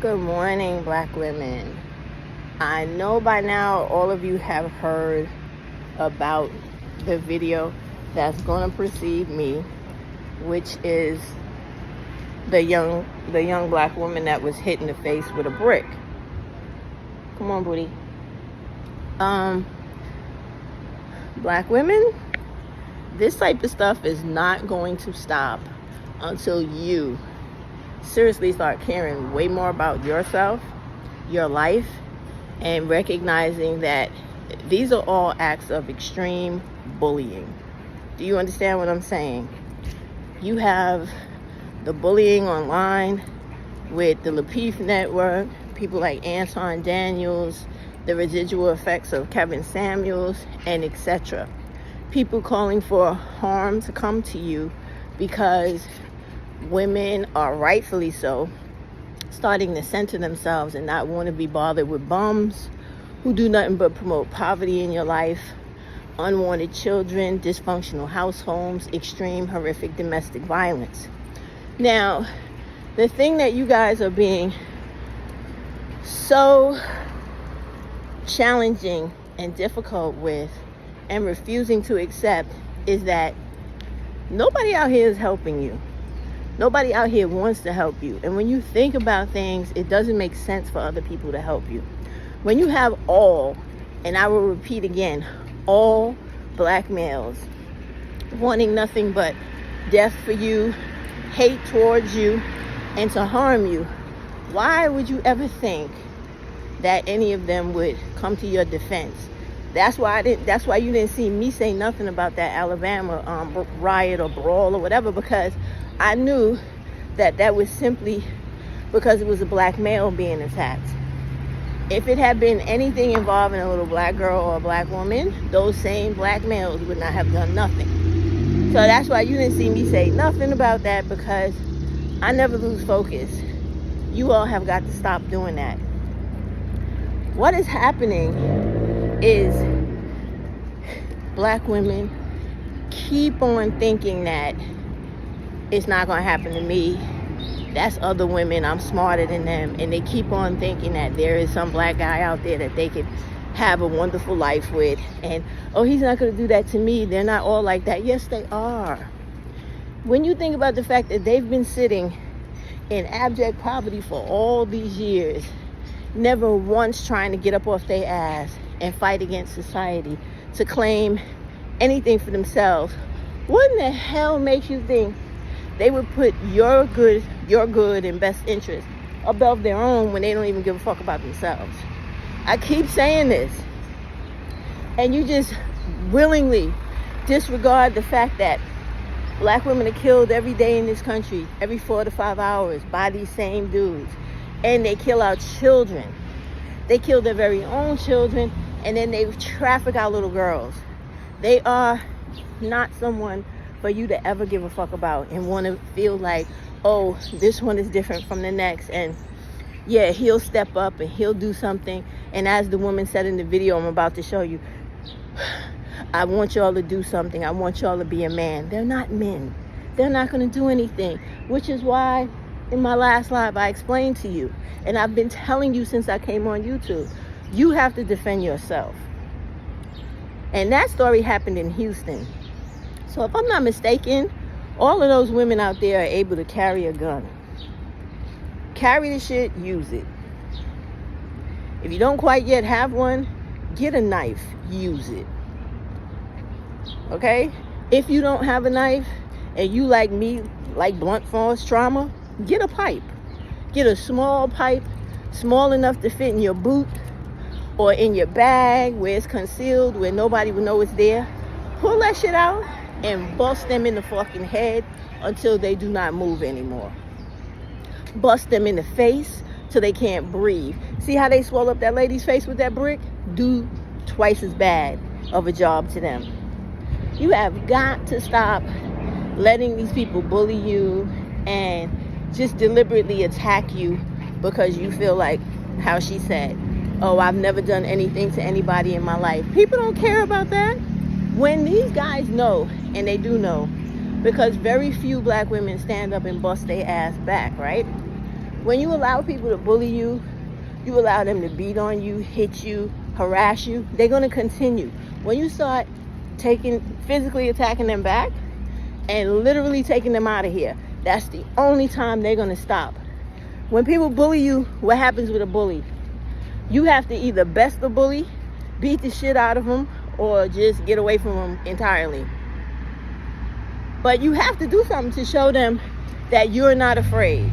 Good morning, Black women. I know by now all of you have heard about the video that's going to precede me, which is the young Black woman that was hit in the face with a brick. Come on, booty. Black women, this type of stuff is not going to stop until you seriously start caring way more about yourself, your life, and recognizing that these are all acts of extreme bullying. Do you understand what I'm saying? You have the bullying online with the Lapeef Network, people like Anton Daniels, the residual effects of Kevin Samuels, and etc. People calling for harm to come to you because women are rightfully so starting to center themselves and not want to be bothered with bums who do nothing but promote poverty in your life, unwanted children, dysfunctional households, extreme horrific domestic violence. Now, the thing that you guys are being so challenging and difficult with and refusing to accept is that nobody out here is helping you. Nobody out here wants to help you. And when you think about things, it doesn't make sense for other people to help you. When you have all, and I will repeat again, all Black males wanting nothing but death for you, hate towards you, and to harm you, why would you ever think that any of them would come to your defense? That's why you didn't see me say nothing about that Alabama riot or brawl or whatever, because I knew that was simply because it was a Black male being attacked. If it had been anything involving a little Black girl or a Black woman, those same Black males would not have done nothing. So that's why you didn't see me say nothing about that, because I never lose focus. You all have got to stop doing that. What is happening is Black women keep on thinking that it's not going to happen to me. That's other women. I'm smarter than them. And they keep on thinking that there is some Black guy out there that they could have a wonderful life with. And, oh, he's not going to do that to me. They're not all like that. Yes, they are. When you think about the fact that they've been sitting in abject poverty for all these years, never once trying to get up off their ass and fight against society to claim anything for themselves, what in the hell makes you think they would put your good and best interest above their own when they don't even give a fuck about themselves? I keep saying this, and you just willingly disregard the fact that Black women are killed every day in this country, every 4 to 5 hours, by these same dudes. And they kill our children. They kill their very own children, and then they traffic our little girls. They are not someone for you to ever give a fuck about and want to feel like, oh, this one is different from the next, and yeah, he'll step up and he'll do something. And as the woman said in the video I'm about to show you, I want y'all to do something. I want y'all to be a man. They're not men. They're not going to do anything, which is why in my last live I explained to you, and I've been telling you since I came on YouTube, you have to defend yourself. And that story happened in Houston. So if I'm not mistaken, all of those women out there are able to carry a gun. Carry the shit, use it. If you don't quite yet have one, get a knife, use it. Okay? If you don't have a knife and you like me, like blunt force trauma, get a pipe. Get a small pipe, small enough to fit in your boot or in your bag where it's concealed, where nobody will know it's there. Pull that shit out and bust them in the fucking head until they do not move anymore. Bust them in the face till they can't breathe. See how they swell up that lady's face with that brick? Do twice as bad of a job to them. You have got to stop letting these people bully you and just deliberately attack you because you feel like, how she said, oh, I've never done anything to anybody in my life. People don't care about that. When these guys know, and they do know, because very few Black women stand up and bust their ass back, right? When you allow people to bully you, you allow them to beat on you, hit you, harass you, they're going to continue. When you start physically attacking them back and literally taking them out of here, that's the only time they're going to stop. When people bully you, what happens with a bully? You have to either best the bully, beat the shit out of them, or just get away from them entirely. But you have to do something to show them that you're not afraid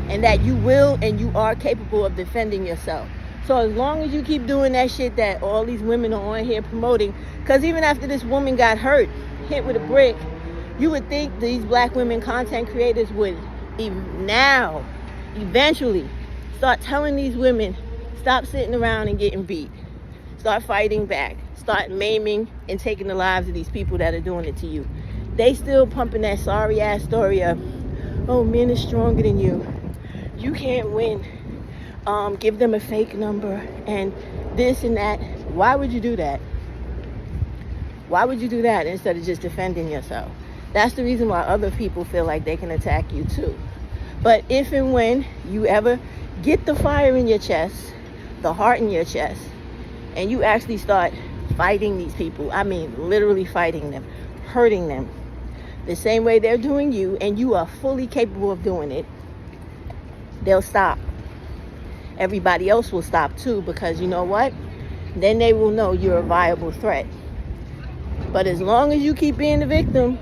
and that you will and you are capable of defending yourself. So as long as you keep doing that shit that all these women are on here promoting, because even after this woman got hurt, hit with a brick, you would think these black women content creators would eventually start telling these women, stop sitting around and getting beat. Start fighting back. Start maiming and taking the lives of these people that are doing it to you. They still pumping that sorry ass story of, oh, men are stronger than you. You can't win. Give them a fake number and this and that. Why would you do that? Why would you do that instead of just defending yourself? That's the reason why other people feel like they can attack you too. But if and when you ever get the fire in your chest, the heart in your chest, and you actually start fighting these people, I mean literally fighting them, hurting them, the same way they're doing you, and you are fully capable of doing it, they'll stop. Everybody else will stop too, because you know what? Then they will know you're a viable threat. But as long as you keep being the victim,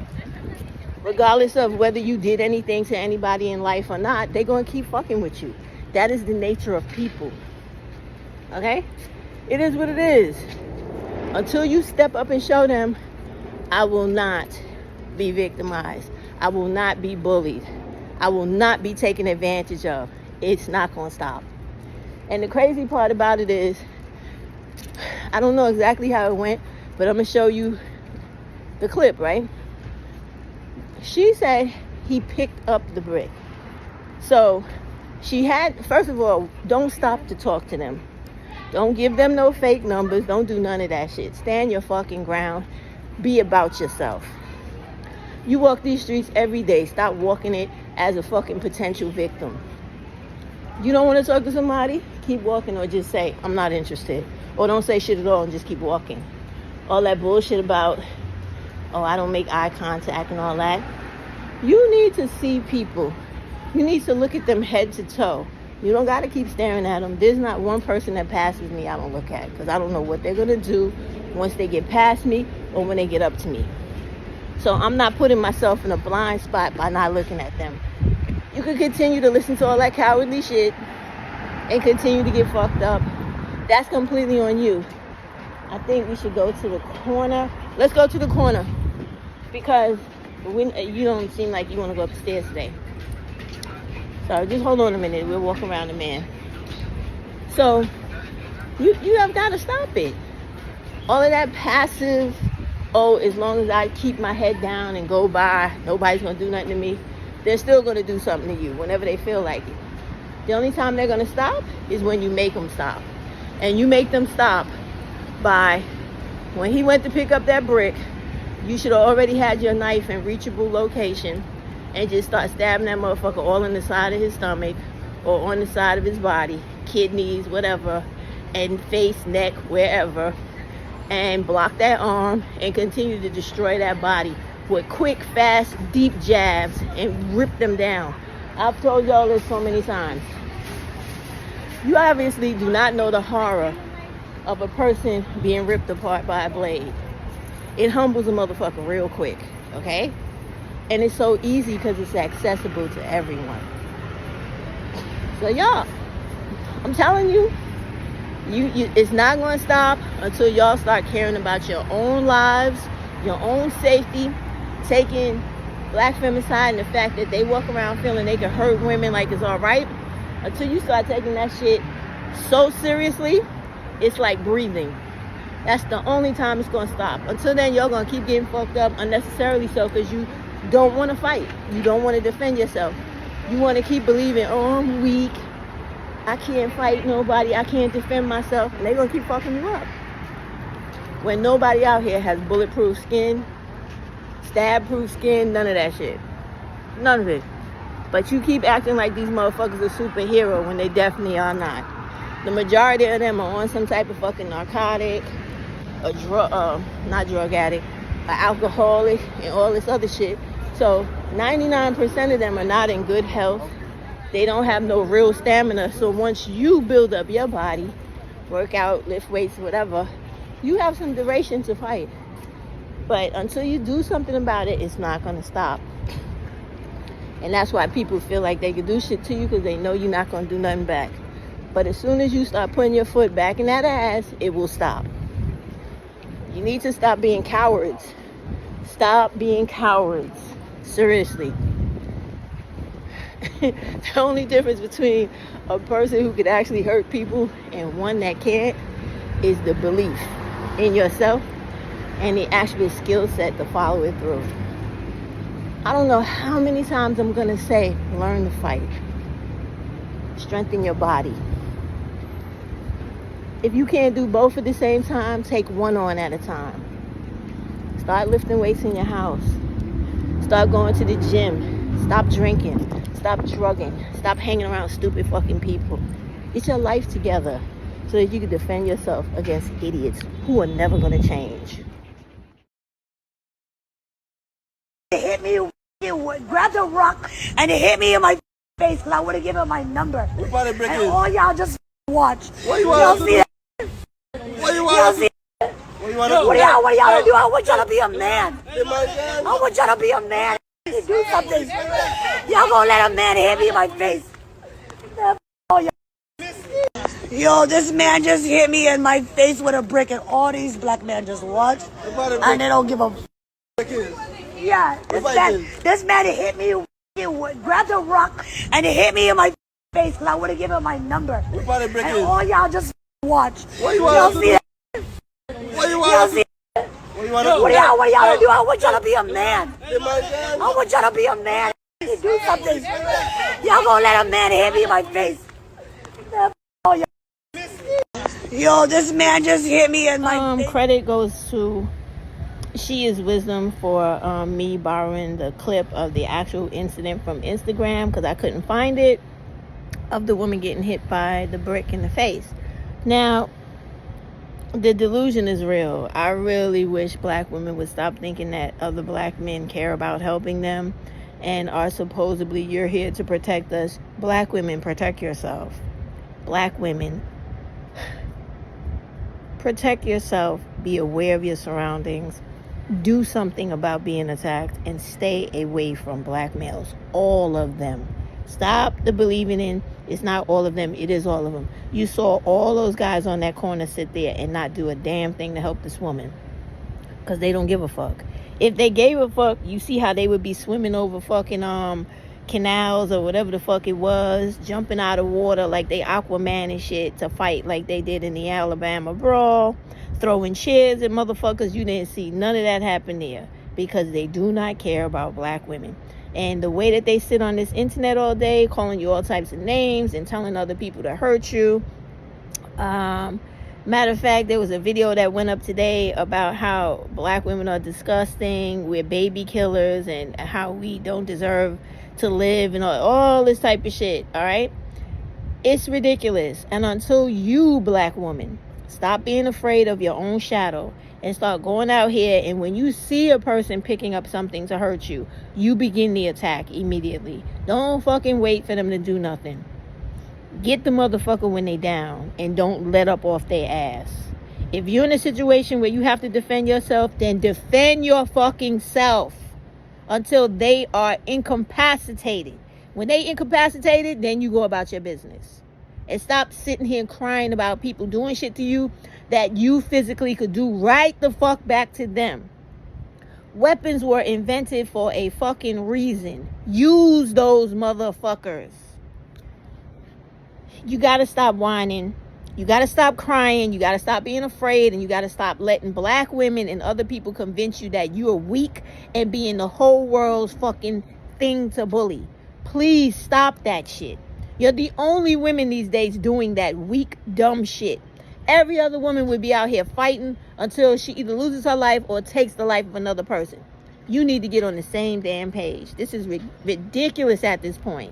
regardless of whether you did anything to anybody in life or not, they're going to keep fucking with you. That is the nature of people. Okay? It is what it is. Until you step up and show them, I will not be victimized. I will not be bullied. I will not be taken advantage of. It's not going to stop. And the crazy part about it is, I don't know exactly how it went, but I'm going to show you the clip, right? She said he picked up the brick. So she had, first of all, don't stop to talk to them. Don't give them no fake numbers. Don't do none of that shit. Stand your fucking ground. Be about yourself. You walk these streets every day. Stop walking it as a fucking potential victim. You don't want to talk to somebody? Keep walking, or just say, I'm not interested. Or don't say shit at all and just keep walking. All that bullshit about, oh, I don't make eye contact and all that. You need to see people. You need to look at them head to toe. You don't got to keep staring at them. There's not one person that passes me I don't look at, because I don't know what they're going to do once they get past me or when they get up to me. So I'm not putting myself in a blind spot by not looking at them. You can continue to listen to all that cowardly shit and continue to get fucked up. That's completely on you. I think we should go to the corner. Let's go to the corner, because you don't seem like you want to go upstairs today. So just hold on a minute. We'll walk around the man. So you have got to stop it. All of that passive, oh, as long as I keep my head down and go by, nobody's going to do nothing to me. They're still going to do something to you whenever they feel like it. The only time they're going to stop is when you make them stop. And you make them stop by, when he went to pick up that brick, you should have already had your knife in reachable location and just start stabbing that motherfucker all in the side of his stomach or on the side of his body, kidneys, whatever, and face, neck, wherever, and block that arm and continue to destroy that body with quick, fast, deep jabs and rip them down. I've told y'all this so many times. You obviously do not know the horror of a person being ripped apart by a blade. It humbles a motherfucker real quick, okay? And it's so easy because it's accessible to everyone. So y'all, I'm telling you, it's not going to stop until y'all start caring about your own lives, your own safety, taking black femicide and the fact that they walk around feeling they can hurt women like it's all right. Until you start taking that shit so seriously, it's like breathing. That's the only time it's going to stop. Until then, you're going to keep getting fucked up unnecessarily so, because you don't want to fight. You don't want to defend yourself. You want to keep believing, oh, I'm weak. I can't fight nobody. I can't defend myself. And they're going to keep fucking you up. When nobody out here has bulletproof skin, stab-proof skin, none of that shit. None of it. But you keep acting like these motherfuckers are superhero when they definitely are not. The majority of them are on some type of fucking narcotic, a not drug addict, an alcoholic, and all this other shit. So 99% of them are not in good health. They don't have no real stamina. So once you build up your body, work out, lift weights, whatever, you have some duration to fight. But until you do something about it, it's not going to stop. And that's why people feel like they can do shit to you, because they know you're not going to do nothing back. But as soon as you start putting your foot back in that ass, it will stop. You need to stop being cowards. Stop being cowards. Seriously. The only difference between a person who could actually hurt people and one that can't is the belief in yourself and the actual skill set to follow it through. I don't know how many times I'm going to say, learn to fight. Strengthen your body. If you can't do both at the same time, take one on at a time. Start lifting weights in your house. Start going to the gym. Stop drinking. Stop drugging. Stop hanging around stupid fucking people. Get your life together so that you can defend yourself against idiots who are never going to change. They hit me, grabbed a rock, and it hit me in my face because I would have given my number. We about to break and in. all y'all just watch. What you Y'all want see that? What you Y'all want see What you want what y'all gonna do? I want y'all to be a man. Hey, my God. I want y'all to be a man. Do something. Y'all gonna let a man hit me in my face. Yo, this man just hit me in my face with a brick, and all these black men just watch, and they don't give a yeah, this man hit me, grabbed a rock, and it hit me in my face because I would have given him my number. We about to break and in. all y'all just watch. What you Y'all want see that? What you Y'all want see What you want what y'all gonna do? I want y'all to be a man. Hey, my God. I want y'all to be a man. Do something. Y'all gonna let a man hit me in my face. Yo, this man just hit me in my face. Credit goes to She Is Wisdom for me borrowing the clip of the actual incident from Instagram, because I couldn't find it, of the woman getting hit by the brick in the face. Now, the delusion is real. I really wish black women would stop thinking that other black men care about helping them and are supposedly, you're here to protect us. Black women, protect yourself. Black women, protect yourself. Be aware of your surroundings. Do something about being attacked and stay away from black males. All of them. Stop the believing in, it's not all of them, it is all of them. You saw all those guys on that corner sit there and not do a damn thing to help this woman, because they don't give a fuck. If they gave a fuck, you see how they would be swimming over fucking canals or whatever the fuck it was, jumping out of water like they Aquaman and shit to fight like they did in the Alabama brawl, throwing chairs at motherfuckers. You didn't see none of that happen there, because they do not care about black women. And the way that they sit on this internet all day, calling you all types of names and telling other people to hurt you. Matter of fact, there was a video that went up today about how black women are disgusting, we're baby killers, and how we don't deserve to live, and all this type of shit, all right? It's ridiculous. And until you, black woman, stop being afraid of your own shadow and start going out here, and when you see a person picking up something to hurt you, you begin the attack immediately. Don't fucking wait for them to do nothing. Get the motherfucker when they down, and don't let up off their ass. If you're in a situation where you have to defend yourself, then defend your fucking self until they are incapacitated. When they incapacitated, then you go about your business. And stop sitting here crying about people doing shit to you that you physically could do right the fuck back to them. Weapons were invented for a fucking reason. Use those motherfuckers. You gotta stop whining. You gotta stop crying. You gotta stop being afraid. And you gotta stop letting black women and other people convince you that you are weak and being the whole world's fucking thing to bully. Please stop that shit. You're the only women these days doing that weak, dumb shit. Every other woman would be out here fighting until she either loses her life or takes the life of another person. You need to get on the same damn page. This is ridiculous at this point.